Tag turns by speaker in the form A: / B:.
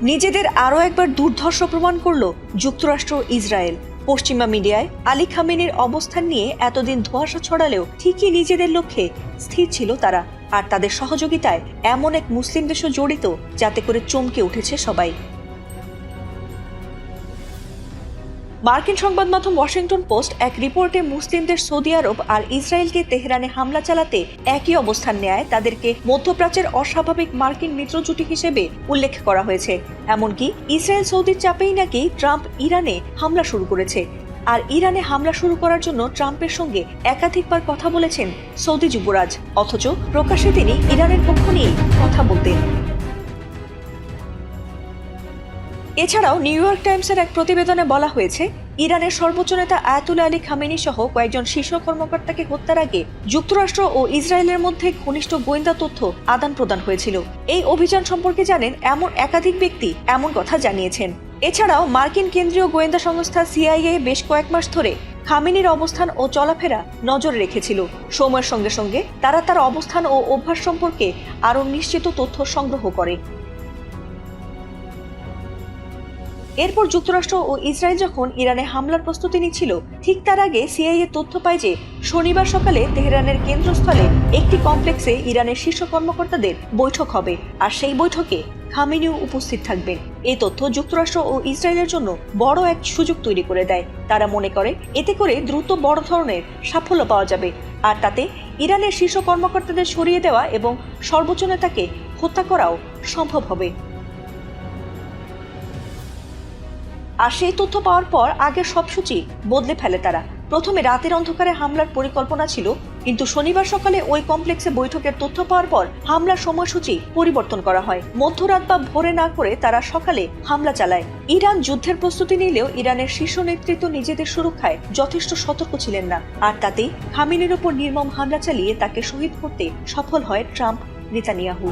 A: নিজেদের আরও একবার দুর্ধর্ষ প্রমাণ করল যুক্তরাষ্ট্র ইসরায়েল। পশ্চিমা মিডিয়ায় আলী খামেনির অবস্থান নিয়ে এতদিন ধোঁয়াশা ছড়ালেও ঠিকই নিজেদের লক্ষ্যে স্থির ছিল তারা, আর তাদের সহযোগিতায় এমন এক মুসলিম দেশও জড়িত যাতে করে চমকে উঠেছে সবাই। মার্কিন সংবাদ মাধ্যম ওয়াশিংটন পোস্ট এক রিপোর্টে মুসলিমদের সৌদি আরব আর ইসরায়েলকে তেহরানে হামলা চালাতে একই অবস্থান নেয় তাদেরকে মধ্যপ্রাচ্যের অস্বাভাবিক মার্কিন মিত্র জুটি হিসেবে উল্লেখ করা হয়েছে। এমনকি ইসরায়েল সৌদির চাপেই নাকি ট্রাম্প ইরানে হামলা শুরু করেছে, আর ইরানে হামলা শুরু করার জন্য ট্রাম্পের সঙ্গে একাধিকবার কথা বলেছেন সৌদি যুবরাজ, অথচ প্রকাশ্যে তিনি ইরানের পক্ষ নিয়ে কথা বলতেন। এছাড়াও নিউ ইয়র্ক টাইমসের এক প্রতিবেদনে বলা হয়েছে, ইরানের সর্বোচ্চ নেতা আয়াতুল্লাহ আলী খামেনি সহ কয়েকজন শীর্ষ কর্মকর্তাকে হত্যার আগে যুক্তরাষ্ট্র ও ইসরায়েলের মধ্যে ঘনিষ্ঠ গোয়েন্দা তথ্য আদান প্রদান হয়েছিল। এই অভিযান সম্পর্কে জানেন এমন একাধিক ব্যক্তি এমন কথা জানিয়েছেন। এছাড়াও মার্কিন কেন্দ্রীয় গোয়েন্দা সংস্থা সিআইএ বেশ কয়েক মাস ধরে খামেনির অবস্থান ও চলাফেরা নজরে রেখেছিল। সময়ের সঙ্গে সঙ্গে তারা তার অবস্থান ও অভ্যাস সম্পর্কে আরও নিশ্চিত তথ্য সংগ্রহ করে। এরপর যুক্তরাষ্ট্র ও ইসরায়েল যখন ইরানে হামলার প্রস্তুতি নিচ্ছিল, ঠিক তার আগে সিআইএ তথ্য পায় যে শনিবার সকালে তেহরানের কেন্দ্রস্থলে একটি কমপ্লেক্সে ইরানের শীর্ষ কর্মকর্তাদের বৈঠক হবে, আর সেই বৈঠকে খামেনিও উপস্থিত থাকবেন। এই তথ্য যুক্তরাষ্ট্র ও ইসরায়েলের জন্য বড় এক সুযোগ তৈরি করে দেয়। তারা মনে করে এতে করে দ্রুত বড় ধরনের সাফল্য পাওয়া যাবে, আর তাতে ইরানের শীর্ষ কর্মকর্তাদের সরিয়ে দেওয়া এবং সর্বোচ্চ নেতাকে হত্যা করাও সম্ভব হবে। আর সেই তথ্য পাওয়ার পর আগের সব সূচি বদলে ফেলে তারা। প্রথমে রাতের অন্ধকারে হামলার পরিকল্পনা ছিল, কিন্তু শনিবার সকালে ওই কমপ্লেক্সে বৈঠকের তথ্য পাওয়ার পর হামলার সময়সূচি পরিবর্তন করা হয়। মধ্যরাত বা ভোরে না করে তারা সকালে হামলা চালায়। ইরান যুদ্ধের প্রস্তুতি নিলেও ইরানের শীর্ষ নেতৃত্ব নিজেদের সুরক্ষায় যথেষ্ট সতর্ক ছিলেন না, আর তাতেই খামেনির উপর নির্মম হামলা চালিয়ে তাকে শহীদ করতে সফল হয় ট্রাম্প নেতানিয়াহু।